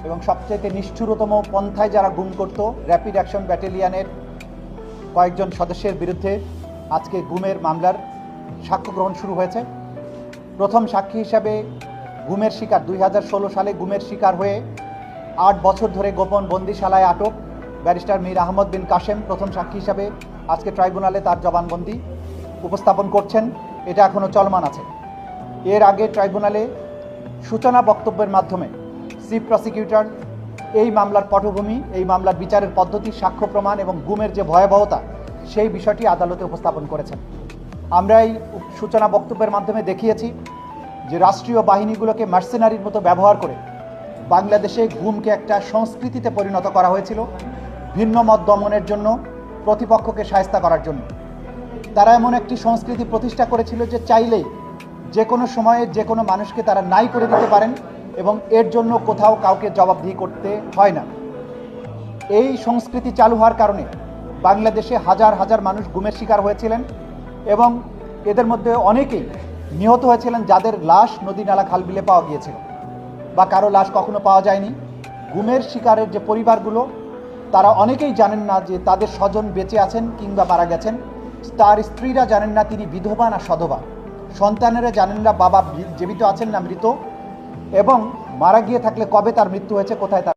এবং সবচেয়ে নিষ্ঠুরতম পন্থায় যারা গুম করত র্যাপিড অ্যাকশন ব্যাটালিয়নের কয়েকজন সদস্যের বিরুদ্ধে আজকে গুমের মামলার সাক্ষ্য গ্রহণ শুরু হয়েছে। প্রথম সাক্ষী হিসাবে গুমের শিকার 2016 সালে গুমের শিকার হয়ে 8 বছর ধরে গোপন বন্দিশালায় আটক ব্যারিস্টার মীর আহমদ বিন কাশেম প্রথম সাক্ষী হিসাবে আজকে ট্রাইব্যুনালে তার জবানবন্দি উপস্থাপন করছেন। এটা এখনও চলমান আছে। এর আগে ট্রাইব্যুনালে সূচনা বক্তব্যের মাধ্যমে চিফ প্রসিকিউটর এই মামলার পটভূমি, এই মামলার বিচারের পদ্ধতি, সাক্ষ্য প্রমাণ এবং গুমের যে ভয়াবহতা সেই বিষয়টি আদালতে উপস্থাপন করেছেন। আমরা এই সূচনা বক্তব্যের মাধ্যমে দেখিয়েছি যে রাষ্ট্রীয় বাহিনীগুলোকে মার্সেনারির মতো ব্যবহার করে বাংলাদেশে গুমকে একটা সংস্কৃতিতে পরিণত করা হয়েছিল, ভিন্ন মত দমনের জন্য, প্রতিপক্ষকে শায়েস্তা করার জন্য। তারা এমন একটি সংস্কৃতি প্রতিষ্ঠা করেছিল যে চাইলেই যে কোনো সময়ে যে কোনো মানুষকে তারা নাই করে দিতে পারেন এবং এর জন্য কোথাও কাউকে জবাবদিহি করতে হয় না। এই সংস্কৃতি চালু হওয়ার কারণে বাংলাদেশে হাজার হাজার মানুষ গুমের শিকার হয়েছিলেন এবং এদের মধ্যে অনেকেই নিহত হয়েছিলেন যাদের লাশ নদী নালা খালবিলে পাওয়া গিয়েছিল বা কারো লাশ কখনো পাওয়া যায়নি। গুমের শিকারের যে পরিবারগুলো তারা অনেকেই জানেন না যে তাদের স্বজন বেঁচে আছেন কিংবা মারা গেছেন। তার স্ত্রীরা জানেন না তিনি বিধবা না সধবা, সন্তানেরা জানেন না বাবা জীবিত আছেন না মৃত, এবং মারা গিয়ে থাকলে কবে তার মৃত্যু হয়েছে, কোথায় তার